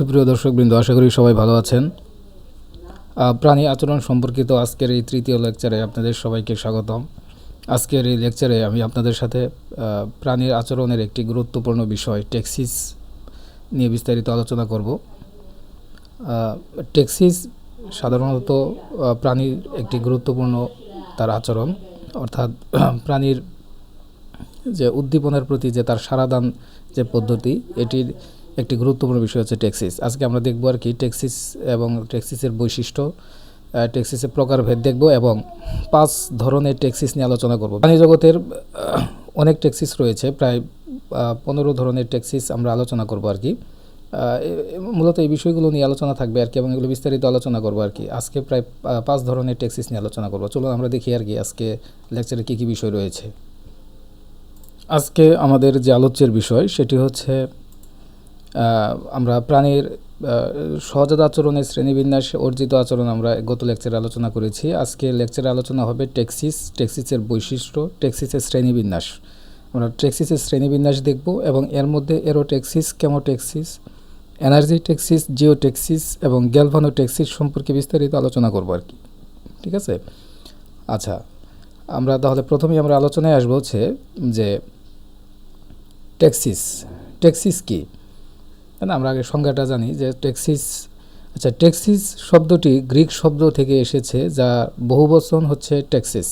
সুপ্রিয় দর্শকবৃন্দ, আশা করি সবাই ভালো আছেন। প্রাণী আচরণ সম্পর্কিত আজকের এই তৃতীয় লেকচারে আপনাদের সবাইকে স্বাগতম। আজকের এই লেকচারে আমি আপনাদের সাথে প্রাণীর আচরণের একটি গুরুত্বপূর্ণ বিষয় টেক্সিস নিয়ে বিস্তারিত আলোচনা করব। টেক্সিস সাধারণত প্রাণীর একটি গুরুত্বপূর্ণ তার আচরণ, অর্থাৎ প্রাণীর যে উদ্দীপনার প্রতি যে তার সাড়াদান যে পদ্ধতি, এটির একটি গুরুত্বপূর্ণ বিষয় হচ্ছে টেক্সিস। আজকে আমরা দেখব আর কি টেক্সিস এবং টেক্সিসের বৈশিষ্ট্য, টেক্সিসের প্রকারভেদ দেখব এবং 5 ধরনের টেক্সিস নিয়ে আলোচনা করব। প্রাণী জগতের অনেক টেক্সিস রয়েছে, প্রায় 15 ধরনের টেক্সিস আমরা আলোচনা করব আর কি। মূলত এই বিষয়গুলো নিয়ে আলোচনা থাকবে আর কি, এবং এগুলো বিস্তারিত আলোচনা করব আর কি। আজকে প্রায় 5 ধরনের টেক্সিস নিয়ে আলোচনা করব। চলুন আমরা দেখি আর কি আজকে লেকচারে কী কী বিষয় রয়েছে। আজকে আমাদের যে আলোচ্যের বিষয় সেটি হচ্ছে আমরা প্রাণীর সহজাত আচরণের শ্রেণীবিন্যাস, অর্জিত আচরণ আমরা গত লেকচারে আলোচনা করেছি। আজকে লেকচারে আলোচনা হবে টেক্সিসের বৈশিষ্ট্য, টেক্সিসের শ্রেণীবিন্যাস। আমরা টেক্সিসের শ্রেণীবিন্যাস দেখব এবং এর মধ্যে এরোটেক্সিস, কেমোটেক্সিস, এনার্জি টেক্সিস, জিওটেক্সিস এবং গ্যালভানোটেক্সিস সম্পর্কে বিস্তারিত আলোচনা করব আর কি। ঠিক আছে? আচ্ছা, আমরা তাহলে প্রথমেই আমরা আলোচনায় আসবো হচ্ছে যে টেক্সিস কি না। আমরা আগে সংজ্ঞাটা জানি যে টেক্সিস শব্দটি গ্রিক শব্দ থেকে এসেছে, যা বহুবচন হচ্ছে টেক্সিস।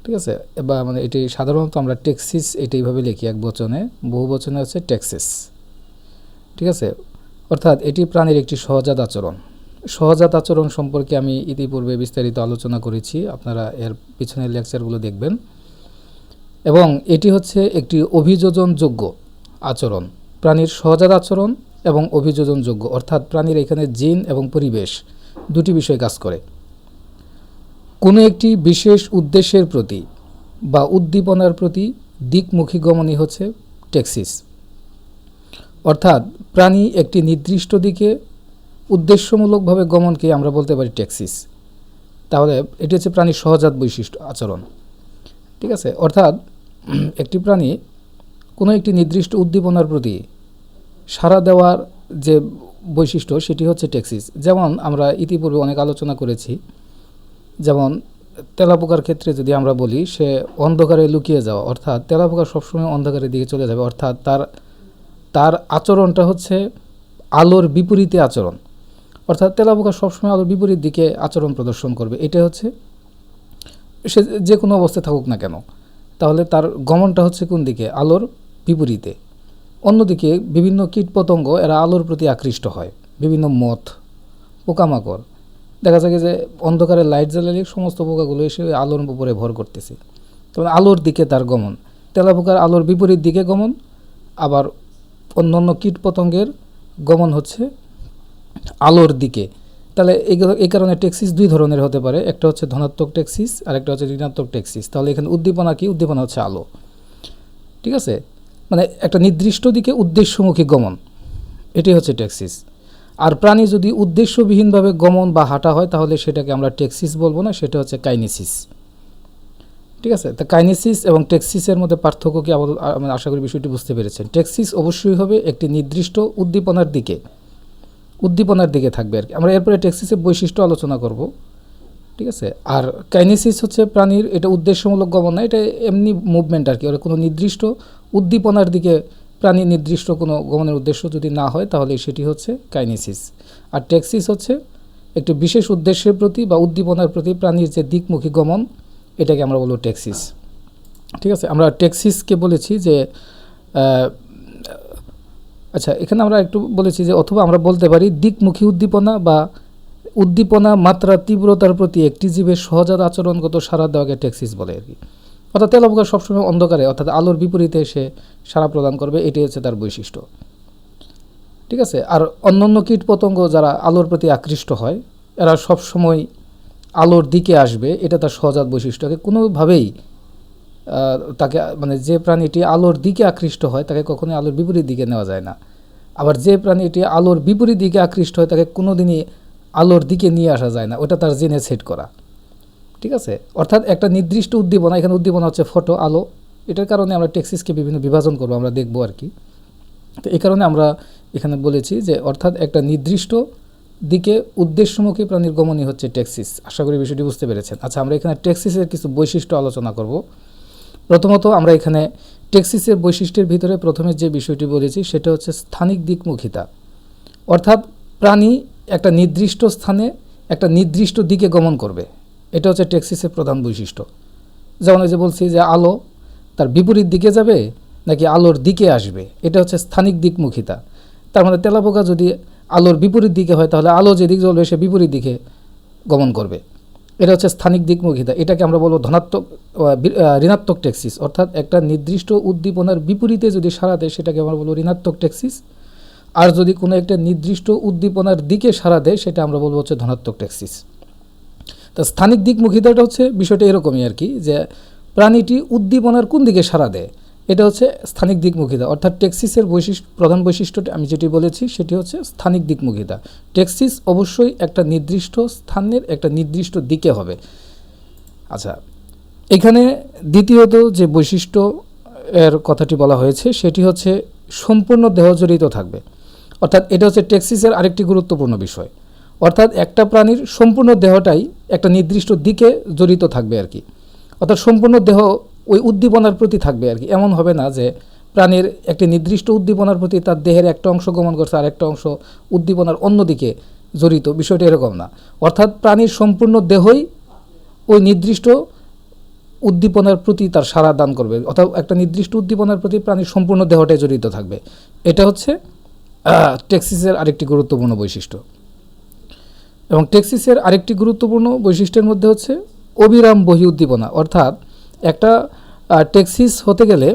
ঠিক আছে? বা মানে এটি সাধারণত আমরা টেক্সিস এইভাবে লিখি এক বচনে, বহু বচনে হচ্ছে টেক্সিস। ঠিক আছে? অর্থাৎ এটি প্রাণীর একটি সহজাত আচরণ সম্পর্কে আমি ইতিপূর্বে বিস্তারিত আলোচনা করেছি, আপনারা এর পিছনের লেকচারগুলো দেখবেন। এবং এটি হচ্ছে একটি অভিযোজনযোগ্য আচরণ, প্রাণীর সহজাত আচরণ এবং অভিযোজনযোগ্য, অর্থাৎ প্রাণীর এখানে জিন এবং পরিবেশ দুটি বিষয় কাজ করে। কোনো একটি বিশেষ উদ্দেশ্যের প্রতি বা উদ্দীপনার প্রতি দিকমুখী গমনই হচ্ছে টেক্সিস। অর্থাৎ প্রাণী একটি নির্দিষ্ট দিকে উদ্দেশ্যমূলকভাবে গমনকে আমরা বলতে পারি টেক্সিস। তাহলে এটি হচ্ছে প্রাণীর সহজাত বৈশিষ্ট্য আচরণ। ঠিক আছে? অর্থাৎ একটি প্রাণী কোনো একটি নির্দিষ্ট উদ্দীপনার প্রতি সাড়া দেওয়ার যে বৈশিষ্ট্য সেটি হচ্ছে টেক্সিস। যেমন আমরা ইতিপূর্বে অনেক আলোচনা করেছি, যেমন তেলাপোকার ক্ষেত্রে যদি আমরা বলি, সে অন্ধকারে লুকিয়ে যাওয়া, অর্থাৎ তেলাপোকা সবসময় অন্ধকারের দিকে চলে যাবে, অর্থাৎ তার আচরণটা হচ্ছে আলোর বিপরীতে আচরণ। অর্থাৎ তেলাপোকা সবসময় আলোর বিপরীত দিকে আচরণ প্রদর্শন করবে। এটা হচ্ছে সে যে কোনো অবস্থায় থাকুক না কেন, তাহলে তার গমনটা হচ্ছে কোন দিকে? আলোর বিপরীতে। অন্যদিকে বিভিন্ন কীটপতঙ্গ এরা আলোর প্রতি আকৃষ্ট হয়, বিভিন্ন মথ, পোকামাকড় দেখা যায় যে অন্ধকারে লাইট জ্বালালে সমস্ত পোকাগুলো এসে আলোর উপরে ভর করতেছে, তবে আলোর দিকে তার গমন। তেলাপোকার আলোর বিপরীত দিকে গমন, আবার অন্যান্য কীটপতঙ্গের গমন হচ্ছে আলোর দিকে। তাহলে এই কারণে টেক্সিস 2 ধরনের হতে পারে, একটা হচ্ছে ধনাত্মক টেক্সিস আর একটা হচ্ছে ঋণাত্মক টেক্সিস। তাহলে এখানে উদ্দীপনা কি? উদ্দীপনা হচ্ছে আলো। ঠিক আছে? মানে একটা নির্দিষ্ট দিকে উদ্দেশ্যমুখী গমন, এটি হচ্ছে টেক্সিস। আর প্রাণী যদি উদ্দেশ্যবিহীনভাবে গমন বা হাঁটা হয়, তাহলে সেটাকে আমরা টেক্সিস বলবো না, সেটা হচ্ছে কাইনেসিস। ঠিক আছে? তা কাইনেসিস এবং টেক্সিসের মধ্যে পার্থক্য কি? আমি আশা করি বিষয়টি বুঝতে পেরেছেন। টেক্সিস অবশ্যই হবে একটি নির্দিষ্ট উদ্দীপনার দিকে থাকবে আর কি। আমরা এরপরে টেক্সিসের বৈশিষ্ট্য আলোচনা করব। ঠিক আছে? আর কাইনেসিস হচ্ছে প্রাণীর, এটা উদ্দেশ্যমূলক গমন না, এটা এমনি মুভমেন্ট আর কি। ওরা কোনো নির্দিষ্ট উদ্দীপনার দিকে প্রাণীর নির্দিষ্ট কোনো গমনের উদ্দেশ্য যদি না হয়, তাহলে সেটি হচ্ছে কাইনেসিস। আর টেক্সিস হচ্ছে একটি বিশেষ উদ্দেশ্যের প্রতি বা উদ্দীপনার প্রতি প্রাণীর যে দিকমুখী গমন, এটাকে আমরা বলবো টেক্সিস। ঠিক আছে? আমরা টেক্সিসকে বলেছি যে আচ্ছা, এখানে আমরা একটু বলেছি যে অথবা আমরা বলতে পারি দিকমুখী উদ্দীপনা বা উদ্দীপনা মাত্রা তীব্রতার প্রতি একটি জীবের সহজাত আচরণগত সাড়া দেওয়াকে টেক্সিস বলে আর কি। অর্থাৎ তেলাপোকা সবসময় অন্ধকারে, অর্থাৎ আলোর বিপরীতে সে সাড়া প্রদান করবে, এটি হচ্ছে তার বৈশিষ্ট্য। ঠিক আছে? আর অন্যান্য কীটপতঙ্গ যারা আলোর প্রতি আকৃষ্ট হয়, এরা সবসময় আলোর দিকে আসবে, এটা তার সহজাত বৈশিষ্ট্যকে কোনোভাবেই তাকে, মানে যে প্রাণীটি আলোর দিকে আকৃষ্ট হয় তাকে কখনোই আলোর বিপরীত দিকে নেওয়া যায় না। আবার যে প্রাণীটি আলোর বিপরীত দিকে আকৃষ্ট হয় তাকে কোনোদিনই আলোর দিকে নিয়ে আসা যায় না, ওটা তার জিনে সেট করা। ঠিক আছে? অর্থাৎ একটা নির্দিষ্ট উদ্দীপনা, এখানে উদ্দীপনা হচ্ছে ফটো, আলো, এটার কারণে আমরা টেক্সিসকে বিভিন্ন বিভাজন করবো, আমরা দেখবো আর কি। তো এই কারণে আমরা এখানে বলেছি যে অর্থাৎ একটা নির্দিষ্ট দিকে উদ্দেশ্যমুখী প্রাণীর গমনই হচ্ছে টেক্সিস। আশা করি বিষয়টি বুঝতে পেরেছেন। আচ্ছা, আমরা এখানে টেক্সিসের কিছু বৈশিষ্ট্য আলোচনা করব। প্রথমত আমরা এখানে টেক্সিসের বৈশিষ্ট্যের ভিতরে প্রথমে যে বিষয়টি বলেছি সেটা হচ্ছে স্থানিক দিকমুখিতা, অর্থাৎ প্রাণী একটা নির্দিষ্ট স্থানে একটা নির্দিষ্ট দিকে গমন করবে, এটা হচ্ছে টেক্সিসের প্রধান বৈশিষ্ট্য। যেমন এই যে বলছি যে আলো তার বিপরীত দিকে যাবে নাকি আলোর দিকে আসবে, এটা হচ্ছে স্থানিক দিকমুখিতা। তার মানে তেলাপোকা যদি আলোর বিপরীত দিকে হয় তাহলে আলো যেদিকে জ্বলবে সে বিপরীত দিকে গমন করবে, এটা হচ্ছে স্থানিক দিকমুখিতা। এটাকে আমরা বলবো ধনাত্মক ঋণাত্মক টেক্সিস, অর্থাৎ একটা নির্দিষ্ট উদ্দীপনার বিপরীতে যদি সাড়া দেয় সেটাকে আমরা বলবো ঋণাত্মক টেক্সিস। আর যদি কোনো একটা নির্দিষ্ট উদ্দীপনার দিকে সাড়া দেয় সেটা আমরা বলবো হচ্ছে ধনাত্মক টেক্সিস। তা স্থানিক দিকমুখিতাটা হচ্ছে বিষয়টা এরকমই আর কি, যে প্রাণীটি উদ্দীপনার কোন দিকে সাড়া দেয় এটা হচ্ছে স্থানিক দিকমুখিতা। অর্থাৎ টেক্সিসের প্রধান বৈশিষ্ট্যটি আমি যেটি বলেছি সেটি হচ্ছে স্থানিক দিকমুখিতা। টেক্সিস অবশ্যই একটা নির্দিষ্ট স্থানের একটা নির্দিষ্ট দিকে হবে। আচ্ছা, এখানে দ্বিতীয়ত যে বৈশিষ্ট্য এর কথাটি বলা হয়েছে সেটি হচ্ছে সম্পূর্ণ দেহ জড়িত থাকবে। অর্থাৎ এটা হচ্ছে টেক্সিসের আরেকটি গুরুত্বপূর্ণ বিষয়। অর্থাৎ একটা প্রাণীর সম্পূর্ণ দেহটাই একটা নির্দিষ্ট দিকে জড়িত থাকবে আর কি। অর্থাৎ সম্পূর্ণ দেহ ওই উদ্দীপনার প্রতি থাকবে আর কি। এমন হবে না যে প্রাণীর একটি নির্দিষ্ট উদ্দীপনার প্রতি তার দেহের একটা অংশ গমন করছে আর একটা অংশ উদ্দীপনার অন্য দিকে জড়িত, বিষয়টা এরকম না। অর্থাৎ প্রাণীর সম্পূর্ণ দেহই ওই নির্দিষ্ট উদ্দীপনার প্রতি তার সাড়া দান করবে, অর্থাৎ একটা নির্দিষ্ট উদ্দীপনার প্রতি প্রাণীর সম্পূর্ণ দেহটাই জড়িত থাকবে। এটা হচ্ছে টেক্সিসের আরেকটি গুরুত্বপূর্ণ বৈশিষ্ট্য। এবং টেক্সিসের আরেকটি গুরুত্বপূর্ণ বৈশিষ্ট্যের মধ্যে হচ্ছে অবিরাম বহি উদ্দীপনা। অর্থাৎ একটা টেক্সিস হতে গেলে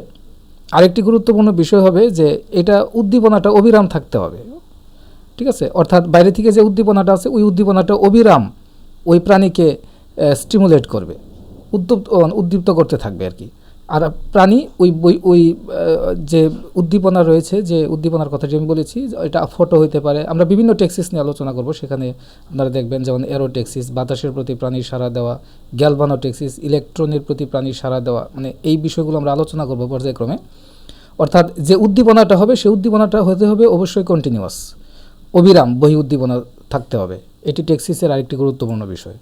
আরেকটি গুরুত্বপূর্ণ বিষয় হবে যে এটা উদ্দীপনাটা অবিরাম থাকতে হবে, ঠিক আছে। অর্থাৎ বাইরে থেকে যে উদ্দীপনাটা আছে ওই উদ্দীপনাটা অবিরাম ওই প্রাণীকে স্টিমুলেট করবে, উদ্দীপ্ত করতে থাকবে আর কি। আর প্রাণী ওই যে উদ্দীপনা রয়েছে, যে উদ্দীপনার কথাটি আমি বলেছি, এটা ফটো হইতে পারে। আমরা বিভিন্ন টেক্সিস নিয়ে আলোচনা করব, সেখানে আপনারা দেখবেন যেমন এরোটেক্সিস, বাতাসের প্রতি প্রাণীর সাড়া দেওয়া, গ্যালভানোটেক্সিস, ইলেকট্রনের প্রতি প্রাণীর সাড়া দেওয়া, মানে এই বিষয়গুলো আমরা আলোচনা করব পর্যায়ক্রমে। অর্থাৎ যে উদ্দীপনাটা হবে সেই উদ্দীপনাটা হতে হবে অবশ্যই কন্টিনিউয়াস, অবিরাম বহি উদ্দীপনা থাকতে হবে। এটি টেক্সিসের আরেকটি গুরুত্বপূর্ণ বিষয়।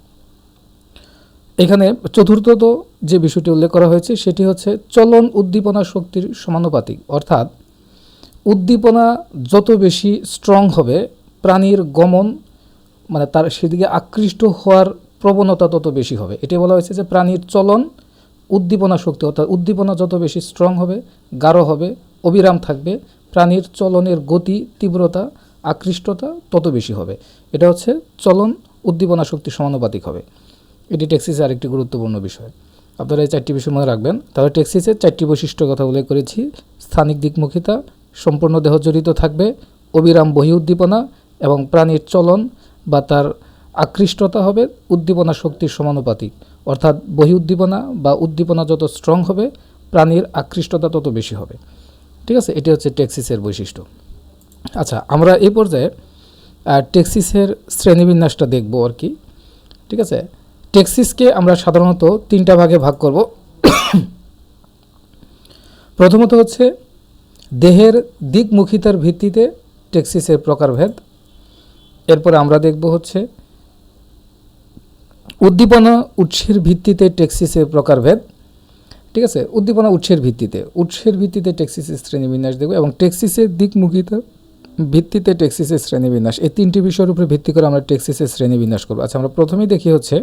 এখানে চতুর্থত যে বিষয়টি উল্লেখ করা হয়েছে সেটি হচ্ছে চলন উদ্দীপনা শক্তির সমানুপাতিক। অর্থাৎ উদ্দীপনা যত বেশি স্ট্রং হবে প্রাণীর গমন মানে তার সেদিকে আকৃষ্ট হওয়ার প্রবণতা তত বেশি হবে। এটি বলা হয়েছে যে প্রাণীর চলন উদ্দীপনা শক্তি, অর্থাৎ উদ্দীপনা যত বেশি স্ট্রং হবে, গাঢ় হবে, অবিরাম থাকবে, প্রাণীর চলনের গতি, তীব্রতা, আকৃষ্টতা তত বেশি হবে। এটা হচ্ছে চলন উদ্দীপনা শক্তির সমানুপাতিক হবে। এটি টেক্সিসের আরেকটি গুরুত্বপূর্ণ বিষয়। আপনারা এই চারটি বিষয় মনে রাখবেন। তাহলে টেক্সিসের চারটি বৈশিষ্ট্যের কথা উল্লেখ করেছি: স্থানিক দিকমুখিতা, সম্পূর্ণ দেহ জড়িত থাকবে, অবিরাম বহি উদ্দীপনা এবং প্রাণীর চলন বা তার আকৃষ্টতা হবে উদ্দীপনা শক্তির সমানুপাতিক। অর্থাৎ বহি উদ্দীপনা বা উদ্দীপনা যত স্ট্রং হবে প্রাণীর আকৃষ্টতা তত বেশি হবে, ঠিক আছে। এটি হচ্ছে টেক্সিসের বৈশিষ্ট্য। আচ্ছা, আমরা এই পর্যায়ে টেক্সিসের শ্রেণীবিন্যাসটা দেখব আর কি, ঠিক আছে। টেক্সিসকে আমরা সাধারণত তিনটা ভাগে ভাগ করব। প্রথমত হচ্ছে দেহের দিকমুখিতার ভিত্তিতে টেক্সিসের প্রকারভেদ। এরপরে আমরা দেখব হচ্ছে উদ্দীপনা উৎসের ভিত্তিতে টেক্সিসের প্রকারভেদ, ঠিক আছে। উদ্দীপনা উৎসের ভিত্তিতে টেক্সিসের শ্রেণীবিন্যাস দেখব এবং টেক্সিসের দিকমুখিতার ভিত্তিতে টেক্সিসের শ্রেণীবিন্যাস। এই তিনটি বিষয়ের উপরে ভিত্তি করে আমরা টেক্সিসের শ্রেণীবিন্যাস করব। আচ্ছা, আমরা প্রথমেই দেখি হচ্ছে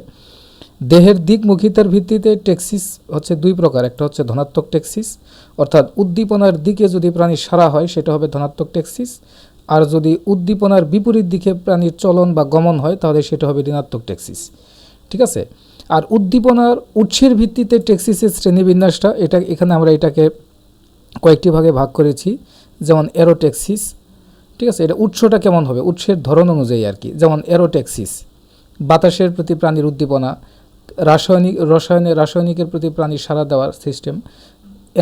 দেহের দিকমুখিতার ভিত্তিতে টেক্সিস হচ্ছে দুই প্রকার। একটা হচ্ছে ধনাত্মক টেক্সিস, অর্থাৎ উদ্দীপনার দিকে যদি প্রাণীর সাড়া হয় সেটা হবে ধনাত্মক টেক্সিস, আর যদি উদ্দীপনার বিপরীত দিকে প্রাণীর চলন বা গমন হয় তাহলে সেটা হবে ঋণাত্মক টেক্সিস, ঠিক আছে। আর উদ্দীপনার উৎসের ভিত্তিতে টেক্সিসের শ্রেণীবিন্যাসটা এখানে আমরা এটাকে কয়েকটি ভাগে ভাগ করেছি। যেমন এরোটেক্সিস, ঠিক আছে। এটা উৎসটা কেমন হবে, উৎসের ধরন অনুযায়ী আর কি। যেমন এরোটেক্সিস বাতাসের প্রতি প্রাণীর উদ্দীপনা, রাসায়নিকের প্রতি প্রাণীর সাড়া দেওয়ার সিস্টেম,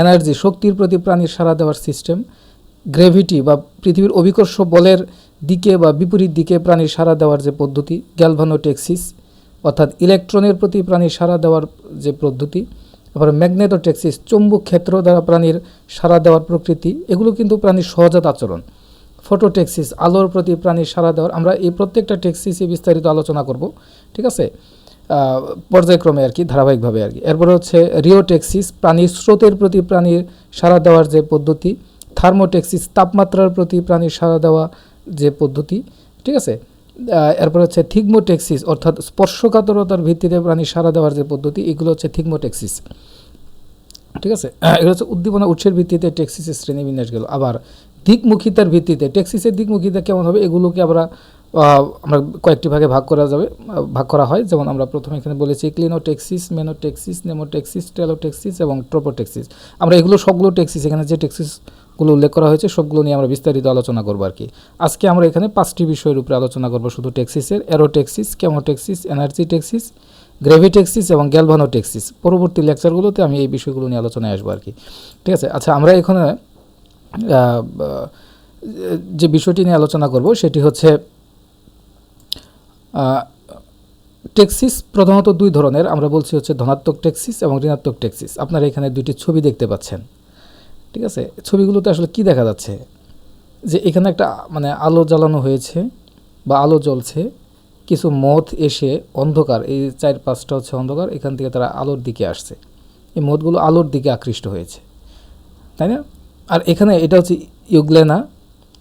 এনার্জি শক্তির প্রতি প্রাণীর সাড়া দেওয়ার সিস্টেম, গ্রেভিটি বা পৃথিবীর অভিকর্ষ বলের দিকে বা বিপরীত দিকে প্রাণীর সাড়া দেওয়ার যে পদ্ধতি, গ্যালভানোটেক্সিস অর্থাৎ ইলেকট্রনের প্রতি প্রাণীর সাড়া দেওয়ার যে পদ্ধতি, তারপরে ম্যাগনেটোটেক্সিস চৌম্বক ক্ষেত্র দ্বারা প্রাণীর সাড়া দেওয়ার প্রকৃতি। এগুলো কিন্তু প্রাণীর সহজাত আচরণ, ফটোটেক্সিস, আলোর প্রতি প্রাণীর সাড়া দেওয়ার। আমরা এই প্রত্যেকটা টেক্সিসই বিস্তারিত আলোচনা করব, ঠিক আছে, পর্যায়ক্রমে আর কি, ধারাবাহিকভাবে আর কি। এরপরে হচ্ছে রিওটেক্সিস, প্রাণীর স্রোতের প্রতি প্রাণীর সাড়া দেওয়ার যে পদ্ধতি। থার্মোটেক্সিস, তাপমাত্রার প্রতি প্রাণীর সাড়া দেওয়া যে পদ্ধতি, ঠিক আছে। এরপর হচ্ছে থিগমোটেক্সিস, অর্থাৎ স্পর্শকাতরতার ভিত্তিতে প্রাণীর সাড়া দেওয়ার যে পদ্ধতি, এগুলো হচ্ছে থিগমোটেক্সিস, ঠিক আছে। এগুলো হচ্ছে উদ্দীপনা উৎসের ভিত্তিতে টেক্সিসের শ্রেণীবিন্যাস গেল। আবার দিকমুখিতার ভিত্তিতে টেক্সিসের দিকমুখিতা কেমন হবে, এগুলোকে আমরা কয়েকটি ভাগে ভাগ করা হয়। যেমন আমরা প্রথমে এখানে বলেছি ক্লিনোটেক্সিস, মেনোটেক্সিস, নেমোটেক্সিস, টেলোটেক্সিস এবং ট্রোপোটেক্সিস। আমরা এগুলো সবগুলো টেক্সিস, এখানে যে টেক্সিসগুলো উল্লেখ করা হয়েছে সবগুলো নিয়ে আমরা বিস্তারিত আলোচনা করবো আর কি। আজকে আমরা এখানে 5টি বিষয়ের উপরে আলোচনা করবো শুধু টেক্সিসের: এরোটেক্সিস, কেমোটেক্সিস, এনার্জিটেক্সিস, গ্রেভিটেক্সিস এবং গ্যালভানোটেক্সিস। পরবর্তী লেকচারগুলোতে আমি এই বিষয়গুলো নিয়ে আলোচনায় আসবো আর কি, ঠিক আছে। আচ্ছা, আমরা এখানে যে বিষয়টি নিয়ে আলোচনা করব সেটি হচ্ছে টেক্সিস প্রধানত দুই ধরনের। আমরা বলছি হচ্ছে ধনাত্মক টেক্সিস এবং ঋণাত্মক টেক্সিস। আপনারা এখানে দুইটি ছবি দেখতে পাচ্ছেন, ঠিক আছে। ছবিগুলোতে আসলে কি দেখা যাচ্ছে, যে এখানে একটা মানে আলো জ্বালানো হয়েছে বা আলো জ্বলছে, কিছু মথ এসে অন্ধকার, এই 4-5টা হচ্ছে অন্ধকার, এখান থেকে তারা আলোর দিকে আসছে, এই মথগুলো আলোর দিকে আকৃষ্ট হয়েছে, তাই না? আর এখানে এটা হচ্ছে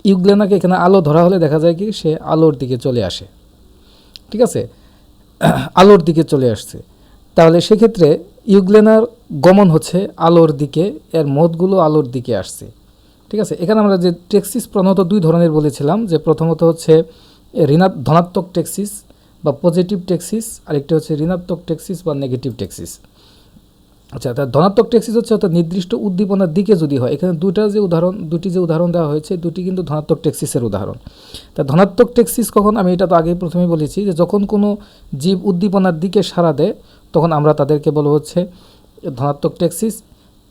ইউগ্লেনাকে এখানে আলো ধরা হলে দেখা যায় কি সে আলোর দিকে চলে আসে, ঠিক আছে, আলোর দিকে চলে আসছে। তাহলে সেক্ষেত্রে ইউগ্লেনার গমন হচ্ছে আলোর দিকে, এর মথগুলো আলোর দিকে আসছে, ঠিক আছে। এখানে আমরা যে টেক্সিস প্রধানত দুই ধরনের বলেছিলাম, যে প্রথমত হচ্ছে ধনাত্মক টেক্সিস বা পজিটিভ টেক্সিস, আরেকটি হচ্ছে ঋণাত্মক টেক্সিস বা নেগেটিভ টেক্সিস। আচ্ছা, তা ধনাত্মক টেক্সিস হচ্ছে অর্থাৎ নির্দিষ্ট উদ্দীপনার দিকে যদি হয়। এখানে দুটি যে উদাহরণ দেওয়া হয়েছে, দুটি কিন্তু ধনাত্মক টেক্সিসের উদাহরণ। তা ধনাত্মক টেক্সিস কখন, আমি এটা তো আগে প্রথমেই বলেছি, যে যখন কোনো জীব উদ্দীপনার দিকে সাড়া দেয় তখন আমরা তাদেরকে বলবো হচ্ছে ধনাত্মক টেক্সিস,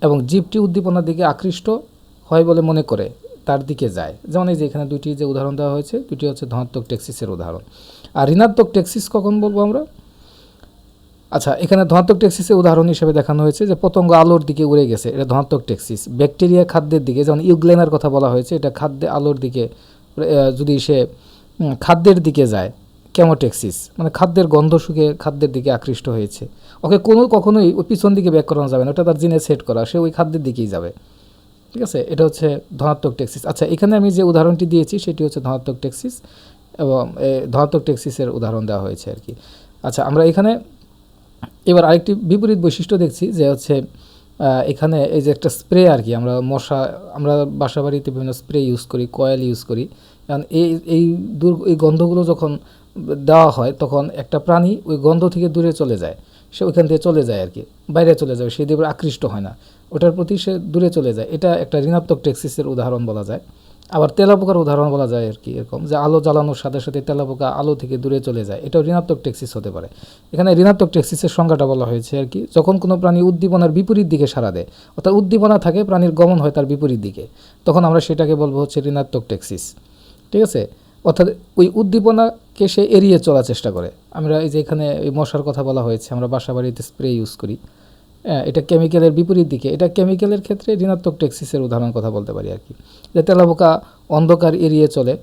এবং জীবটি উদ্দীপনার দিকে আকৃষ্ট হয় বলে মনে করে তার দিকে যায়। যেমন এই যে এখানে দুটি যে উদাহরণ দেওয়া হয়েছে, দুটি হচ্ছে ধনাত্মক টেক্সিসের উদাহরণ। আর ঋণাত্মক টেক্সিস কখন বলবো আমরা? আচ্ছা, এখানে ধনাত্মক টেক্সিসের উদাহরণ হিসেবে দেখানো হয়েছে যে পতঙ্গ আলোর দিকে উড়ে গেছে, এটা ধনাত্মক টেক্সিস। ব্যাকটেরিয়া খাদ্যের দিকে, যেমন ইউগ্লেনার কথা বলা হয়েছে, এটা খাদ্যে আলোর দিকে, যদি সে খাদ্যের দিকে যায়, কেমোটেক্সিস, মানে খাদ্যের গন্ধ শুকে খাদ্যের দিকে আকৃষ্ট হয়েছে, ওকে কখনোই ওই পিছন দিকে ব্যাক করানো যাবে না, ওটা তার জিনে সেট করা, সে ওই খাদ্যের দিকেই যাবে, ঠিক আছে। এটা হচ্ছে ধনাত্মক টেক্সিস। আচ্ছা, এখানে আমি যে উদাহরণটি দিয়েছি সেটি হচ্ছে ধনাত্মক টেক্সিস, এবং ধনাত্মক টেক্সিসের উদাহরণ দেওয়া হয়েছে আর কি। আচ্ছা, আমরা এখানে এবার আরেকটি বিপরীত বৈশিষ্ট্য দেখছি, যে হচ্ছে এখানে এই যে একটা স্প্রে আর কি, আমরা বাসা বাড়িতে বিভিন্ন স্প্রে ইউজ করি, কয়েল ইউজ করি, কারণ এই গন্ধগুলো যখন দেওয়া হয় তখন একটা প্রাণী ওই গন্ধ থেকে দূরে চলে যায়, সে ওইখান থেকে চলে যায় আর কি, বাইরে চলে যাবে, সে দিয়ে আকৃষ্ট হয় না, ওটার প্রতি সে দূরে চলে যায়। এটা একটা ঋণাত্মক টেক্সিসের উদাহরণ বলা যায়। আবার তেলাপোকার উদাহরণ বলা যায় আর কি, এরকম যে আলো জ্বালানোর সাথে সাথে তেলাপোকা আলো থেকে দূরে চলে যায়, এটাও ঋণাত্মক টেক্সিস হতে পারে। এখানে ঋণাত্মক টেক্সিসের সংজ্ঞাটা বলা হয়েছে আর কি, যখন কোনো প্রাণী উদ্দীপনার বিপরীত দিকে সাড়া দেয়, অর্থাৎ উদ্দীপনা থাকে, প্রাণীর গমন হয় তার বিপরীত দিকে, তখন আমরা সেটাকে বলবো হচ্ছে ঋণাত্মক টেক্সিস, ঠিক আছে। অর্থাৎ ওই উদ্দীপনাকে সে এড়িয়ে চলার চেষ্টা করে। আমরা এই যে এখানে এই মশার কথা বলা হয়েছে, আমরা বাসা বাড়িতে স্প্রে ইউজ করি, এটা কেমিক্যালের বিপরীত দিকে, এটা কেমিক্যালের ক্ষেত্রে ঋণাত্মক টেক্সিসের উদাহরণ কথা বলতে পারি আর কি, যে তেলাপোকা অন্ধকার এড়িয়ে চলে,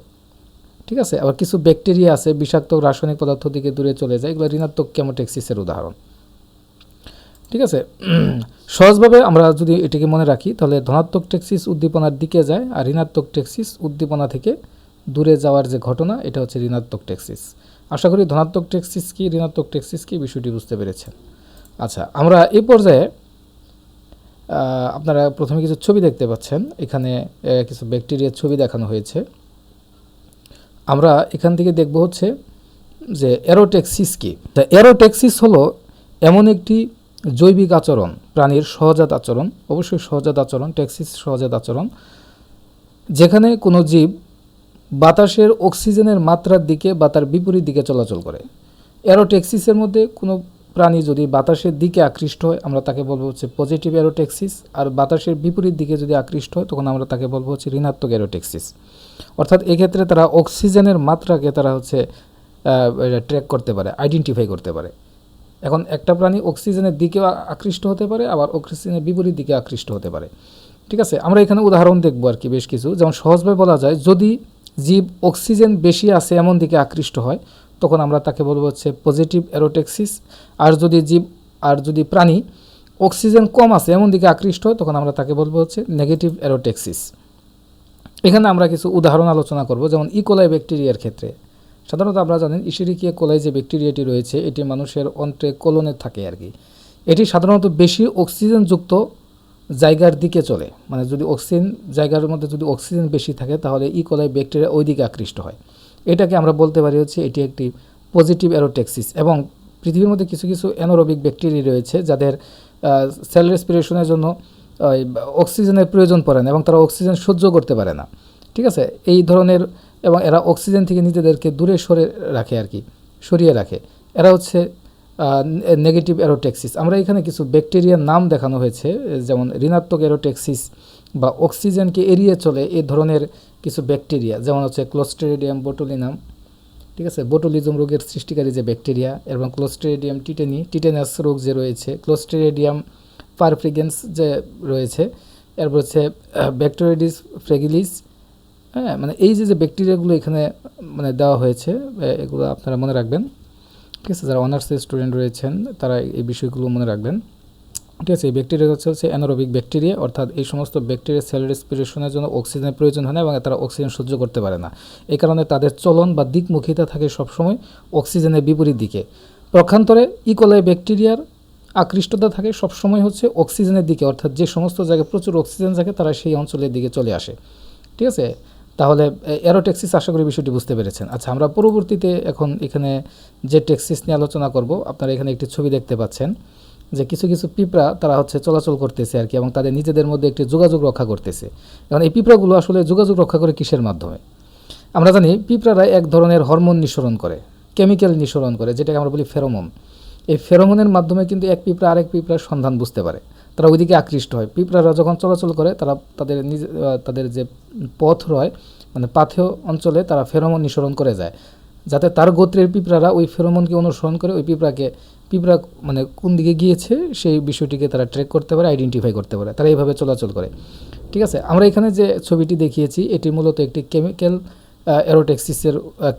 ঠিক আছে। আবার কিছু ব্যাকটেরিয়া আছে বিষাক্ত রাসায়নিক পদার্থ দিকে দূরে চলে যায়, এগুলো ঋণাত্মক কেমোটেক্সিসের উদাহরণ, ঠিক আছে। সহজভাবে আমরা যদি এটিকে মনে রাখি তাহলে ধনাত্মক টেক্সিস উদ্দীপনার দিকে যায়, আর ঋণাত্মক টেক্সিস উদ্দীপনা থেকে দূরে যাওয়ার যে ঘটনা, এটা হচ্ছে ঋণাত্মক টেক্সিস। আশা করি ধনাত্মক টেক্সিস কি, ঋণাত্মক টেক্সিস কি, বিষয়টি বুঝতে পেরেছেন। আচ্ছা, আমরা এই পর্যায়ে আপনারা প্রথমে কিছু ছবি দেখতে পাচ্ছেন, এখানে কিছু ব্যাকটেরিয়ার ছবি দেখানো হয়েছে। আমরা এখান থেকে দেখব হচ্ছে যে এরোটেক্সিস কি। তা এরোটেক্সিস হলো এমন একটি জৈবিক আচরণ, প্রাণীর সহজাত আচরণ, অবশ্যই সহজাত আচরণ, টেক্সিস সহজাত আচরণ, যেখানে কোনো জীব বাতাসের অক্সিজেনের মাত্রার দিকে বা তার বিপরীত দিকে চলাচল করে। এরোটেক্সিসের মধ্যে কোনো প্রাণী যদি বাতাসের দিকে আকৃষ্ট হয় আমরা তাকে বলবো হচ্ছে পজিটিভ এরোটেক্সিস, আর বাতাসের বিপরীত দিকে যদি আকৃষ্ট হয় তখন আমরা তাকে বলবো হচ্ছে ঋণাত্মক এরোটেক্সিস। অর্থাৎ এক্ষেত্রে তারা অক্সিজেনের মাত্রাকে তারা হচ্ছে ট্র্যাক করতে পারে, আইডেন্টিফাই করতে পারে। এখন একটা প্রাণী অক্সিজেনের দিকেও আকৃষ্ট হতে পারে, আবার অক্সিজেনের বিপরীত দিকে আকৃষ্ট হতে পারে, ঠিক আছে। আমরা এখানে উদাহরণ দেখবো আর কি বেশ কিছু। যেমন সহজভাবে বলা যায়, যদি জীব অক্সিজেন বেশি আছে এমন দিকে আকৃষ্ট হয়, তখন আমরা তাকে বলবো হচ্ছে পজিটিভ অ্যারোটেক্সিস। আর যদি প্রাণী অক্সিজেন কম আছে এমন দিকে আকৃষ্ট হয়, তখন আমরা তাকে বলবো হচ্ছে নেগেটিভ অ্যারোটেক্সিস। এখানে আমরা কিছু উদাহরণ আলোচনা করব, যেমন ইকোলাই ব্যাকটেরিয়ার ক্ষেত্রে। সাধারণত আমরা জানেন ইশেরিকিয়া কোলাই যে ব্যাকটেরিয়াটি রয়েছে এটি মানুষের অন্ত্রে কোলনে থাকে আর কি। এটি সাধারণত বেশি অক্সিজেনযুক্ত জায়গার দিকে চলে, মানে যদি অক্সিজেন জায়গার মধ্যে যদি অক্সিজেন বেশি থাকে তাহলে ইকোলাই ব্যাকটেরিয়া ওই দিকে আকৃষ্ট হয়। এটাকে আমরা বলতে পারি হচ্ছে এটি একটি পজিটিভ অ্যারোটেক্সিস। এবং পৃথিবীর মধ্যে কিছু কিছু অ্যানারোবিক ব্যাকটেরিয়া রয়েছে যাদের সেল রেসপিরেশনের জন্য অক্সিজেনের প্রয়োজন পড়ে না এবং তারা অক্সিজেন সহ্য করতে পারে না, ঠিক আছে। এই ধরনের, এবং এরা অক্সিজেন থেকে নিজেদেরকে দূরে সরিয়ে রাখে। এরা হচ্ছে নেগেটিভ অ্যারোটেক্সিস। আমরা এখানে কিছু ব্যাকটেরিয়ার নাম দেখানো হয়েছে, যেমন ঋণাত্মক অ্যারোটেক্সিস বা অক্সিজেনকে এড়িয়ে চলে এই ধরনের কিছু ব্যাকটেরিয়া, যেমন হচ্ছে ক্লোস্ট্রিডিয়াম বোটুলিনাম, ঠিক আছে, বোটুলিজম রোগের সৃষ্টিকারী যে ব্যাকটেরিয়া, এবং ক্লোস্ট্রিডিয়াম টিটেনাস রোগ যে রয়েছে, ক্লোস্ট্রিডিয়াম পারফ্রিগেন্স যে রয়েছে, এরপর হচ্ছে ব্যাকটেরিয়াডিস ফ্রেগিলিস। হ্যাঁ, মানে এই যে ব্যাকটেরিয়াগুলো এখানে মানে দেওয়া হয়েছে, এগুলো আপনারা মনে রাখবেন, ঠিক আছে। যারা অনার্সের স্টুডেন্ট রয়েছেন তারা এই বিষয়গুলো মনে রাখবেন, ঠিক আছে। এই ব্যাকটেরিয়া হচ্ছে অ্যানারোবিক ব্যাকটেরিয়া, অর্থাৎ এই সমস্ত ব্যাকটেরিয়া সেল রেসপিরেশনের জন্য অক্সিজেনের প্রয়োজন হয় না এবং তারা অক্সিজেন সহ্য করতে পারে না। এই কারণে তাদের চলন বা দিকমুখিতা থাকে সবসময় অক্সিজেনের বিপরীত দিকে। পক্ষান্তরে ইকোলাই ব্যাকটেরিয়ার আকৃষ্টতা থাকে সবসময় হচ্ছে অক্সিজেনের দিকে, অর্থাৎ যে সমস্ত জায়গায় প্রচুর অক্সিজেন থাকে তারা সেই অঞ্চলের দিকে চলে আসে, ঠিক আছে। তাহলে অ্যারোটেক্সিস, আশা করি বিষয়টি বুঝতে পেরেছেন। আচ্ছা, আমরা পরবর্তীতে এখন এখানে যে টেক্সিস নিয়ে আলোচনা করব, আপনারা এখানে একটি ছবি দেখতে পাচ্ছেন যে কিছু কিছু পিঁপড়া তারা হচ্ছে চলাচল করতেছে আর কি, এবং তাদের নিজেদের মধ্যে একটি যোগাযোগ রক্ষা করতেছে। এখন এই পিঁপড়াগুলো আসলে যোগাযোগ রক্ষা করে কিসের মাধ্যমে? আমরা জানি পিঁপড়ারা এক ধরনের হরমোন নিঃসরণ করে, কেমিক্যাল নিঃসরণ করে, যেটাকে আমরা বলি ফেরোমন। এই ফেরোমনের মাধ্যমে কিন্তু এক পিঁপড়া আরেক পিঁপড়ার সন্ধান বুঝতে পারে, তারা ওইদিকে আকৃষ্ট হয়। পিঁপড়ারা যখন চলাচল করে তারা তাদের যে পথ রয়, মানে পাথেয় অঞ্চলে তারা ফেরোমন নিঃসরণ করে যায়, যাতে তার গোত্রের পিঁপড়ারা ওই ফেরোমনকে অনুসরণ করে ওই পিঁপড়া মানে কোন দিকে গিয়েছে সেই বিষয়টিকে তারা ট্র্যাক করতে পারে, আইডেন্টিফাই করতে পারে, তারা এইভাবে চলাচল করে, ঠিক আছে। আমরা এখানে যে ছবিটি দেখিয়েছি এটি মূলত একটি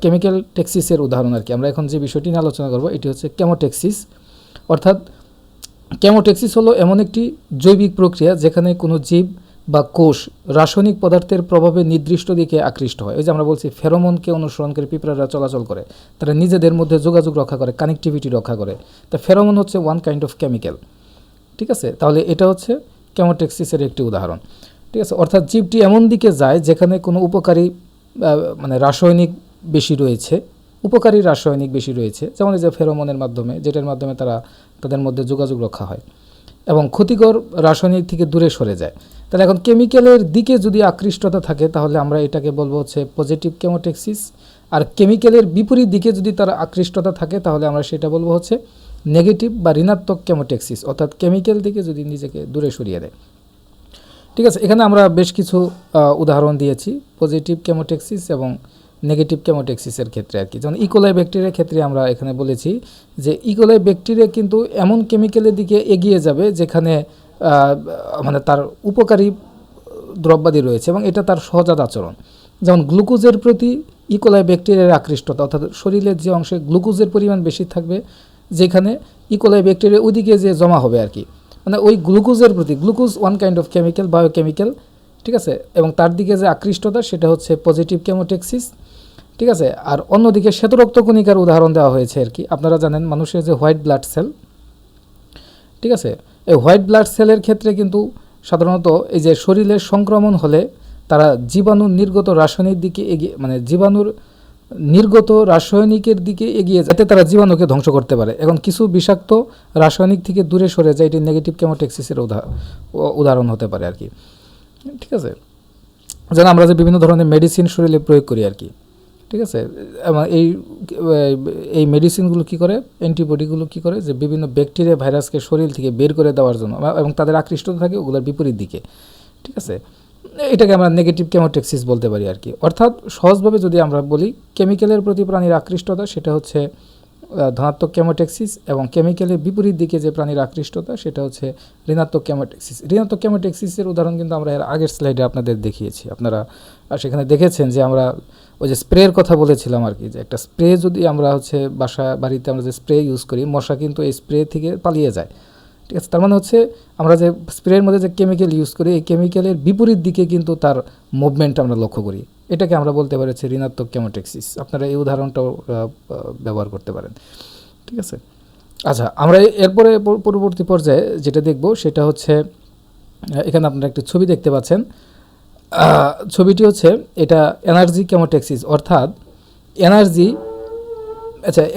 কেমিক্যাল টেক্সিসের উদাহরণ আর কি। আমরা এখন যে বিষয়টি নিয়ে আলোচনা করব এটি হচ্ছে কেমোটেক্সিস। অর্থাৎ কেমোটেক্সিস হলো এমন একটি জৈবিক প্রক্রিয়া যেখানে কোনো জীব বা কোষ রাসায়নিক পদার্থের প্রভাবে নির্দিষ্ট দিকে আকৃষ্ট হয়। ওই যে আমরা বলছি ফেরোমনকে অনুসরণ করে পিঁপড়ারা চলাচল করে, তারা নিজেদের মধ্যে যোগাযোগ রক্ষা করে, কানেক্টিভিটি রক্ষা করে। তা ফেরোমন হচ্ছে ওয়ান কাইন্ড অফ কেমিক্যাল, ঠিক আছে। তাহলে এটা হচ্ছে কেমোটেক্সিসের একটি উদাহরণ, ঠিক আছে। অর্থাৎ জীবটি এমন দিকে যায় যেখানে কোনো উপকারী রাসায়নিক বেশি রয়েছে, যেমন এই যে ফেরোমনের মাধ্যমে, যেটার মাধ্যমে তাদের মধ্যে যোগাযোগ রক্ষা হয় এবং ক্ষতিকর রাসায়নিক থেকে দূরে সরে যায়। তাহলে এখন কেমিক্যালের দিকে যদি আকৃষ্টতা থাকে তাহলে আমরা এটাকে বলবো হচ্ছে পজিটিভ কেমোটেক্সিস, আর কেমিক্যালের বিপরীত দিকে যদি তার আকৃষ্টতা থাকে তাহলে আমরা সেটা বলবো হচ্ছে নেগেটিভ বা ঋণাত্মক কেমোটেক্সিস, অর্থাৎ কেমিক্যাল থেকে যদি নিজেকে দূরে সরিয়ে দেয়, ঠিক আছে। এখানে আমরা বেশ কিছু উদাহরণ দিয়েছি পজিটিভ কেমোটেক্সিস এবং নেগেটিভ কেমোটেক্সিসের ক্ষেত্রে আর কি। যেমন ইকোলাই ব্যাকটেরিয়ার ক্ষেত্রে আমরা এখানে বলেছি যে ইকোলাই ব্যাকটেরিয়া কিন্তু এমন কেমিক্যালের দিকে এগিয়ে যাবে যেখানে মানে তার উপকারী দ্রব্যাদি রয়েছে এবং এটা তার সহজাত আচরণ। যেমন গ্লুকোজের প্রতি ইকোলাই ব্যাকটেরিয়ার আকৃষ্টতা, অর্থাৎ শরীরের যে অংশে গ্লুকোজের পরিমাণ বেশি থাকবে যেখানে ইকোলাই ব্যাকটেরিয়া ওইদিকে যে জমা হবে আর কি, মানে ওই গ্লুকোজের প্রতি, glucose one kind of chemical, biochemical, ঠিক আছে, এবং তার দিকে যে আকৃষ্টতা সেটা হচ্ছে পজিটিভ কেমোটেক্সিস, ঠিক আছে। আর অন্যদিকে শ্বেতরক্তকণিকার উদাহরণ দেওয়া হয়েছে আর কি। আপনারা জানেন মানুষের যে হোয়াইট ব্লাড সেল, ঠিক আছে, এই হোয়াইট ব্লাড সেলের ক্ষেত্রে কিন্তু সাধারণত এই যে শরীরের সংক্রমণ হলে তারা জীবাণুর নির্গত রাসায়নিকের দিকে এগিয়ে যাতে তারা জীবাণুকে ধ্বংস করতে পারে। এখন কিছু বিষাক্ত রাসায়নিক থেকে দূরে সরে যায়, এটি নেগেটিভ কেমোটেক্সিসের উদাহরণ হতে পারে আর কি, ঠিক আছে। যেন আমরা যে বিভিন্ন ধরনের মেডিসিন শরীরে প্রয়োগ করি আর কি, ঠিক আছে, এবং এই মেডিসিনগুলো কী করে, অ্যান্টিবডিগুলো কী করে, যে বিভিন্ন ব্যাকটেরিয়া ভাইরাসকে শরীর থেকে বের করে দেওয়ার জন্য, এবং তাদের আকৃষ্টতা থাকে ওগুলোর বিপরীত দিকে, ঠিক আছে। এটাকে আমরা নেগেটিভ কেমোটেক্সিস বলতে পারি আর কি। অর্থাৎ সহজভাবে যদি আমরা বলি কেমিক্যালের প্রতি প্রাণীর আকৃষ্টতা সেটা হচ্ছে ধনাত্মক কেমোটেক্সিস, এবং কেমিক্যালের বিপরীত দিকে যে প্রাণীর আকৃষ্টতা সেটা হচ্ছে ঋণাত্মক কেমোটেক্সিস। ঋণাত্মক কেমোটেক্সিসের উদাহরণ কিন্তু আমরা এর আগের স্লাইডে আপনাদের দেখিয়েছি। আপনারা সেখানে দেখেছেন যে আমরা ওই যে স্প্রের কথা বলেছিলাম আর কি, যে একটা স্প্রে যদি আমরা হচ্ছে বাড়িতে আমরা যে স্প্রে ইউজ করি, মশা কিন্তু এই স্প্রে থেকে পালিয়ে যায়। ঠিক আছে, তার মানে হচ্ছে আমরা যে স্প্রের মধ্যে যে কেমিক্যাল ইউজ করি, এই কেমিক্যালের বিপরীত দিকে কিন্তু তার মুভমেন্ট আমরা লক্ষ্য করি। এটাকে আমরা বলতে পারি হচ্ছে ঋণাত্মক কেমোটেক্সিস। আপনারা এই উদাহরণটাও ব্যবহার করতে পারেন। ঠিক আছে, আচ্ছা, আমরা এরপরে পরবর্তী পর্যায়ে যেটা দেখব সেটা হচ্ছে, এখানে আপনারা একটি ছবি দেখতে পাচ্ছেন। ছবিটি হচ্ছে এটা এনার্জি কেমোটেক্সিস, অর্থাৎ এনার্জি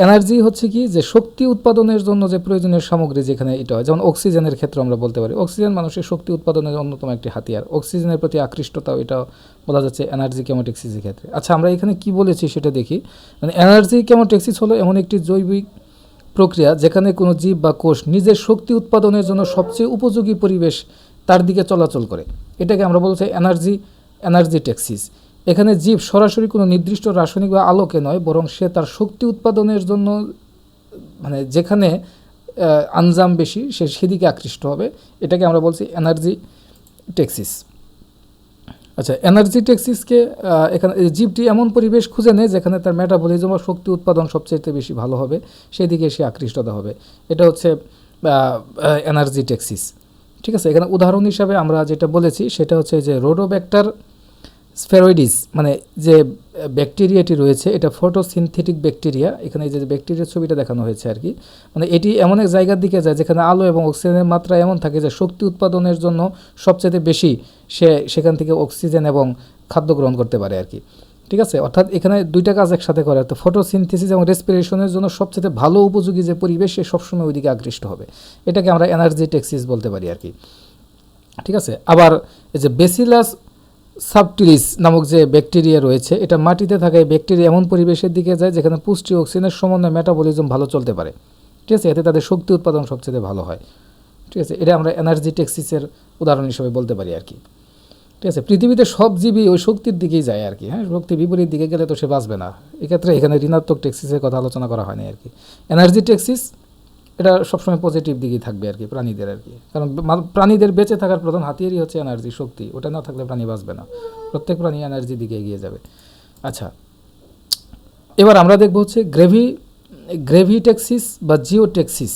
এনার্জি হচ্ছে কি, যে শক্তি উৎপাদনের জন্য যে প্রয়োজনীয় সামগ্রী যেখানে এটা হয়, যেমন অক্সিজেনের ক্ষেত্রে আমরা বলতে পারি অক্সিজেন মানুষের শক্তি উৎপাদনের অন্যতম একটি হাতিয়ার। অক্সিজেনের প্রতি আকৃষ্টতাও এটা বলা যাচ্ছে এনার্জি কেমোটেক্সিসের ক্ষেত্রে। আচ্ছা, আমরা এখানে কি বলেছি সেটা দেখি। মানে এনার্জি কেমোটেক্সিস হলো এমন একটি জৈবিক প্রক্রিয়া যেখানে কোনো জীব বা কোষ নিজের শক্তি উৎপাদনের জন্য সবচেয়ে উপযোগী পরিবেশ তার দিকে চলাচল করে। এটাকে আমরা বলছি এনার্জিটেক্সিস। এখানে জীব সরাসরি কোনো নির্দিষ্ট রাসায়নিক বা আলোকে নয়, বরং সে তার শক্তি উৎপাদনের জন্য মানে যেখানে আঞ্জাম বেশি সে সেদিকে আকৃষ্ট হবে। এটাকে আমরা বলছি এনার্জিটেক্সিস। আচ্ছা, এনার্জিটেক্সিসকে এখানে জীবটি এমন পরিবেশ খুঁজে নেয় যেখানে তার মেটাবলিজম বা শক্তি উৎপাদন সবচেয়ে বেশি ভালো হবে, সেদিকে সে আকৃষ্টতা হবে। এটা হচ্ছে এনার্জিটেক্সিস। ঠিক আছে, এখানে উদাহরণ হিসাবে আমরা যেটা বলেছি সেটা হচ্ছে যে রোডোব্যাক্টার স্পেরয়েডিস, মানে যে ব্যাকটেরিয়াটি রয়েছে এটা ফটোসিনথেটিক ব্যাকটেরিয়া। এখানে যে ব্যাকটেরিয়ার ছবিটা দেখানো হয়েছে আর কি, মানে এটি এমন এক জায়গার দিকে যায় যেখানে আলো এবং অক্সিজেনের মাত্রা এমন থাকে যে শক্তি উৎপাদনের জন্য সবচেয়ে বেশি সে সেখান থেকে অক্সিজেন এবং খাদ্য গ্রহণ করতে পারে আর কি। ঠিক আছে, অর্থাৎ এখানে দুইটা কাজ একসাথে করে, তো ফটোসিনথেসিস এবং রেসপিরেশনের জন্য সবচেয়ে ভালো উপযোগী যে পরিবেশ সে সবসময় ওইদিকে আকৃষ্ট হবে। এটাকে আমরা এনার্জিটেক্সিস বলতে পারি আর কি। ঠিক আছে, আবার এই যে বেসিলাস সাবটিলিস নামক যে ব্যাকটেরিয়া রয়েছে, এটা মাটিতে থাকা এই ব্যাকটেরিয়া এমন পরিবেশের দিকে যায় যেখানে পুষ্টি অক্সিজেনের সমন্বয়ে মেটাবলিজম ভালো চলতে পারে। ঠিক আছে, এতে তাদের শক্তি উৎপাদন সবচেয়ে ভালো হয়। ঠিক আছে, এটা আমরা এনার্জিটেক্সিসের উদাহরণ হিসেবে বলতে পারি আর কি। ঠিক আছে, পৃথিবীতে সব জীবই ওই শক্তির দিকেই যায় আর কি। হ্যাঁ, শক্তি বিপরীত দিকে গেলে তো সে বাঁচবে না। এক্ষেত্রে এখানে ঋণাত্মক টেক্সিসের কথা আলোচনা করা হয়নি আর কি। এনার্জিটেক্সিস এটা সবসময় পজিটিভ দিকেই থাকবে আর কি প্রাণীদের আর কি, কারণ প্রাণীদের বেঁচে থাকার প্রধান হাতিয়ারই হচ্ছে এনার্জি, শক্তি। ওটা না থাকলে প্রাণী বাঁচবে না, প্রত্যেক প্রাণী এনার্জির দিকে এগিয়ে যাবে। আচ্ছা, এবার আমরা দেখব হচ্ছে গ্রেভিটেক্সিস বা জিওটেক্সিস।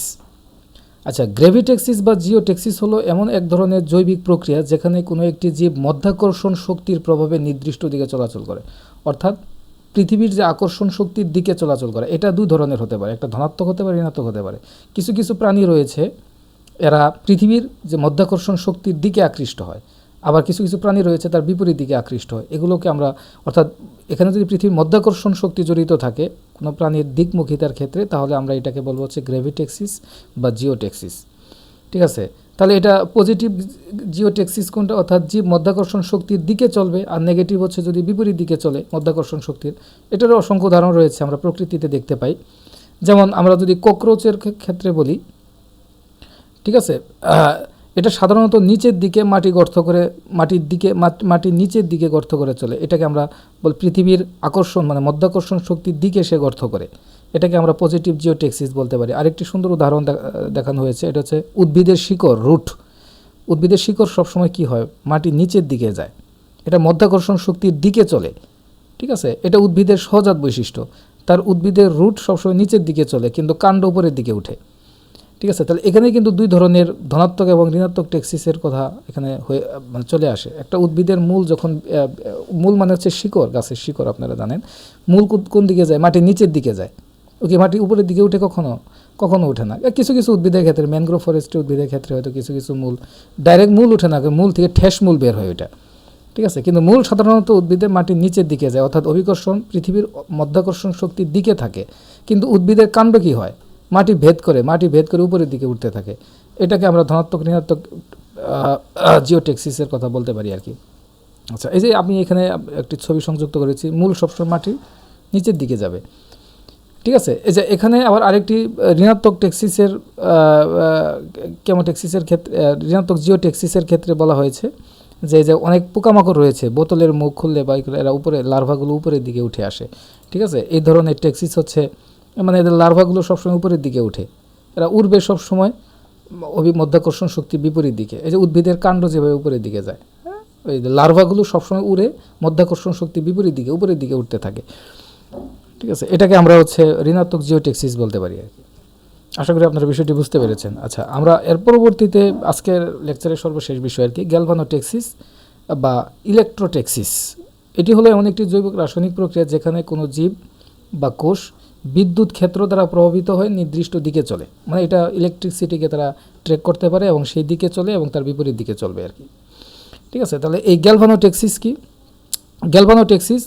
আচ্ছা, গ্রেভিটেক্সিস বা জিওটেক্সিস হলো এমন এক ধরনের জৈবিক প্রক্রিয়া যেখানে কোনো একটি জীব মধ্যাকর্ষণ শক্তির প্রভাবে নির্দিষ্ট দিকে চলাচল করে, অর্থাৎ পৃথিবীর যে আকর্ষণ শক্তির দিকে চলাচল করে। এটা দুই ধরনের হতে পারে, একটা ধনাত্মক হতে পারে, ঋণাত্মক হতে পারে। কিছু কিছু প্রাণী রয়েছে এরা পৃথিবীর যে মধ্যাকর্ষণ শক্তির দিকে আকৃষ্ট হয়, আবার কিছু কিছু প্রাণী রয়েছে তার বিপরীত দিকে আকৃষ্ট হয়। এগুলোকে আমরা, অর্থাৎ এখানে যদি পৃথিবীর মধ্যাকর্ষণ শক্তি জড়িত থাকে কোনো প্রাণীর দিকমুখিতার ক্ষেত্রে, তাহলে আমরা এটাকে বলবো হচ্ছে গ্রেভিটেক্সিস বা জিওটেক্সিস। ঠিক আছে, তাহলে এটা পজিটিভ জিওটেক্সিস কোনটা, অর্থাৎ জীব মধ্যাকর্ষণ শক্তির দিকে চলবে, আর নেগেটিভ হচ্ছে যদি বিপরীত দিকে চলে মধ্যাকর্ষণ শক্তির। এটারও অসংখ্য উদাহরণ রয়েছে, আমরা প্রকৃতিতে দেখতে পাই। যেমন আমরা যদি ককরোচের ক্ষেত্রে বলি, ঠিক আছে, এটা সাধারণত নিচের দিকে মাটি গর্ত করে, মাটির নিচের দিকে গর্ত করে চলে। এটাকে আমরা পৃথিবীর আকর্ষণ মানে মধ্যাকর্ষণ শক্তির দিকে সে গর্ত করে। এটাকে আমরা পজিটিভ জিওটেক্সিস বলতে পারি। আরেকটি সুন্দর উদাহরণ দেখানো হয়েছে, এটা হচ্ছে উদ্ভিদের শিকড়, রুট। উদ্ভিদের শিকড় সবসময় কি হয়, মাটির নিচের দিকে যায়, এটা মধ্যাকর্ষণ শক্তির দিকে চলে। ঠিক আছে, এটা উদ্ভিদের সহজাত বৈশিষ্ট্য। তার উদ্ভিদের রুট সবসময় নিচের দিকে চলে কিন্তু কাণ্ড উপরের দিকে উঠে। ঠিক আছে, তাহলে এখানে কিন্তু দুই ধরনের ধনাত্মক এবং ঋণাত্মক টেক্সিসের কথা এখানে মানে চলে আসে। একটা উদ্ভিদের মূল যখন, মূল মানে হচ্ছে শিকড়, গাছের শিকড় আপনারা জানেন, মূল কোন দিকে যায়, মাটির নিচের দিকে যায়। ওকে, মাটির উপরের দিকে উঠে কখনো ওঠে না। কিছু কিছু উদ্ভিদের ক্ষেত্রে, ম্যানগ্রোভ ফরেস্টের উদ্ভিদের ক্ষেত্রে হয়তো কিছু কিছু মূল ডাইরেক্ট মূল ওঠে না, মূল থেকে ঠেস মূল বের হয় ওইটা। ঠিক আছে, কিন্তু মূল সাধারণত উদ্ভিদের মাটির নিচের দিকে যায়, অর্থাৎ অভিকর্ষণ পৃথিবীর মধ্যাকর্ষণ শক্তির দিকে থাকে। কিন্তু উদ্ভিদের কাণ্ড কী হয়, মাটি ভেদ করে উপরের দিকে উঠতে থাকে। এটাকে আমরা ধনাত্মক ঋণাত্মক জিওটেক্সিসের কথা বলতে পারি আর কি। আচ্ছা, এই যে আমি এখানে একটি ছবি সংযুক্ত করেছি, মূল সবসময় মাটির নিচের দিকে যাবে। ঠিক আছে, এই যে এখানে আবার আরেকটি ঋণাত্মক টেক্সিসের কেমোটেক্সিসের ক্ষেত্রে, ঋণাত্মক জিওটেক্সিসের ক্ষেত্রে বলা হয়েছে যে অনেক পোকামাকড় রয়েছে, বোতলের মুখ খুললে বা এরা উপরে লার্ভাগুলো উপরের দিকে উঠে আসে। ঠিক আছে, এই ধরনের টেক্সিস হচ্ছে মানে এদের লার্ভাগুলো সবসময় উপরের দিকে ওঠে, এরা উড়বে সবসময় মধ্যাকর্ষণ শক্তির বিপরীত দিকে। এই যে উদ্ভিদের কাণ্ড যেভাবে উপরের দিকে যায়, ওই লার্ভাগুলো সবসময় উড়ে মধ্যাকর্ষণ শক্তির বিপরীত দিকে উপরের দিকে উঠতে থাকে। ঠিক আছে, এটাকে আমরা হচ্ছে ঋণাত্মক জিওটেক্সিস বলতে পারি আর কি। আশা করি আপনারা বিষয়টি বুঝতে পেরেছেন। আচ্ছা, আমরা এর পরবর্তীতে আজকের লেকচারের সর্বশেষ বিষয় আর কি গ্যালভানোটেক্সিস বা ইলেকট্রোটেক্সিস। এটি হলো এমন একটি জৈব রাসায়নিক প্রক্রিয়া যেখানে কোনো জীব বা কোষ বিদ্যুৎ ক্ষেত্র দ্বারা প্রভাবিত হয়ে নির্দিষ্ট দিকে চলে, মানে এটা ইলেকট্রিসিটিকে তারা ট্র্যাক করতে পারে এবং সেই দিকে চলে এবং তার বিপরীত দিকে চলবে আর কি। ঠিক আছে, তাহলে এই গ্যালভানোটেক্সিস কি? গ্যালভানোটেক্সিস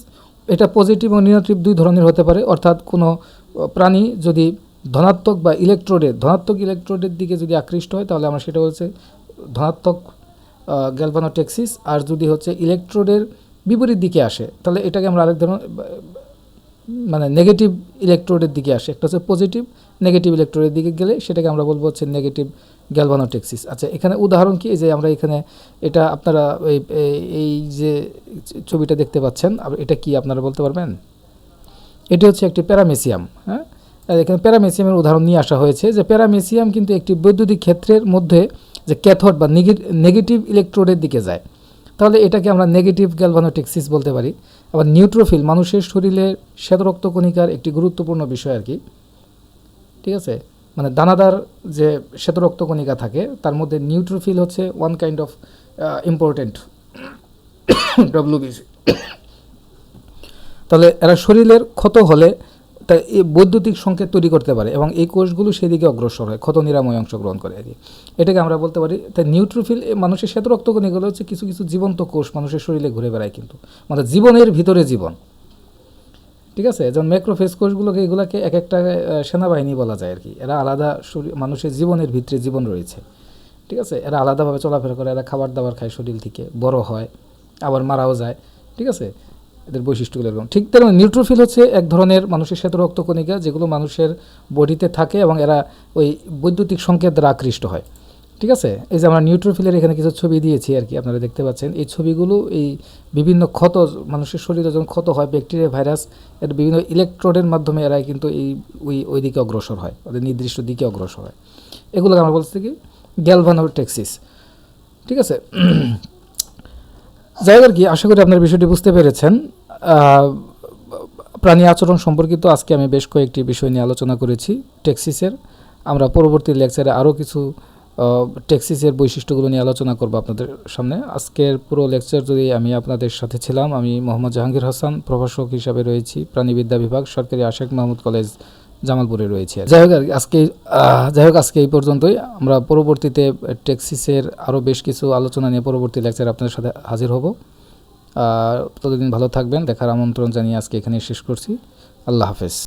এটা পজিটিভ এবং নেগেটিভ দুই ধরনের হতে পারে, অর্থাৎ কোনো প্রাণী যদি ধনাত্মক ইলেকট্রোডের দিকে যদি আকৃষ্ট হয় তাহলে আমরা সেটা হচ্ছে ধনাত্মক গ্যালভানোটেক্সিস, আর যদি হচ্ছে ইলেকট্রোডের বিপরীত দিকে আসে তাহলে এটাকে আমরা আরেক ধরনের মানে নেগেটিভ ইলেকট্রোডের দিকে আসে, একটা হচ্ছে পজিটিভ, নেগেটিভ ইলেকট্রোডের দিকে গেলে সেটাকে আমরা বলবো হচ্ছে নেগেটিভ গ্যালভানোটেক্সিস। আচ্ছা, এখানে উদাহরণ কি, যে আমরা এখানে এটা আপনারা এই যে ছবিটা দেখতে পাচ্ছেন, এটা কি আপনারা বলতে পারবেন? এটি হচ্ছে একটি প্যারামেসিয়াম। হ্যাঁ, এখানে প্যারামেসিয়ামের উদাহরণ নিয়ে আসা হয়েছে যে প্যারামেসিয়াম কিন্তু একটি বৈদ্যুতিক ক্ষেত্রের মধ্যে যে ক্যাথোড বা নেগেটিভ ইলেকট্রোডের দিকে যায়, তাহলে এটাকে আমরা নেগেটিভ গ্যালভানোটেক্সিস বলতে পারি। আবার নিউট্রোফিল মানুষের শরীরে শ্বেতরক্ত কণিকার একটি গুরুত্বপূর্ণ বিষয় আর কি। ঠিক আছে, মানে দানাদার যে শ্বেতরক্ত কণিকা থাকে তার মধ্যে নিউট্রোফিল হচ্ছে one kind of important WBC. তাহলে এরা শরীরের ক্ষত হলে তাই এই বৈদ্যুতিক সংকেত তৈরি করতে পারে এবং এই কোষগুলো সেদিকে অগ্রসর হয়, ক্ষত নিরাময় অংশগ্রহণ করে আর কি। এটাকে আমরা বলতে পারি। তাই নিউট্রোফিল মানুষের শ্বেতরক্ত কণিকাগুলো হচ্ছে কিছু কিছু জীবন্ত কোষ মানুষের শরীরে ঘুরে বেড়ায়, কিন্তু মানে জীবনের ভিতরে জীবন। ঠিক আছে, যেমন ম্যাক্রোফেজ কোষগুলোকে এগুলোকে এক একটা সেনাবাহিনী বলা যায় আর কি। এরা আলাদা মানুষের জীবনের ভিতরে জীবন রয়েছে। ঠিক আছে, এরা আলাদাভাবে চলাফেরা করে, এরা খাবার দাবার খায়, শরীর থেকে বড় হয়, আবার মারাও যায়। ঠিক আছে, এদের বৈশিষ্ট্যগুলো এরকম। ঠিক তেমন নিউট্রোফিল হচ্ছে এক ধরনের মানুষের শ্বেতরক্ত কণিকা যেগুলো মানুষের বডিতে থাকে এবং এরা ওই বৈদ্যুতিক সংকেত দ্বারা আকৃষ্ট হয়। ঠিক আছে, এই যে আমরা নিউট্রোফিলের এখানে কিছু ছবি দিয়েছি আর কি, আপনারা দেখতে পাচ্ছেন। এই ছবিগুলো এই বিভিন্ন ক্ষত, মানুষের শরীরে যখন ক্ষত হয় ব্যাকটেরিয়া ভাইরাস, এর বিভিন্ন ইলেকট্রোডের মাধ্যমে এরা কিন্তু এই ওই দিকে অগ্রসর হয়, ওদের নির্দিষ্ট দিকে অগ্রসর হয়। এগুলোকে আমরা বলছি কি গ্যালভানোটেক্সিস। ঠিক আছে, যাই হোক কি, আশা করি আপনার বিষয়টি বুঝতে পেরেছেন। প্রাণী আচরণ সম্পর্কিত আজকে আমি বেশ কয়েকটি বিষয় নিয়ে আলোচনা করেছি টেক্সিসের। আমরা পরবর্তী লেকচারে আরও কিছু টেক্সিসের বৈশিষ্ট্যগুলো নিয়ে আলোচনা করব আপনাদের সামনে। আজকের পুরো লেকচার যদি আমি আপনাদের সাথে ছিলাম, আমি মোহাম্মদ জাহাঙ্গীর হাসান, প্রভাষক হিসাবে রয়েছি প্রাণীবিদ্যা বিভাগ, সরকারি আশেক মাহমুদ কলেজ, জামালপুরে রয়েছে। যাই হোক আজকে এই পর্যন্তই। আমরা পরবর্তীতে টেক্সিসের আরও বেশ কিছু আলোচনা নিয়ে পরবর্তী লেকচারে আপনাদের সাথে হাজির হব। ততদিন ভালো থাকবেন, দেখার আমন্ত্রণ জানিয়ে আজকে এখানে শেষ করছি। আল্লাহ হাফেজ।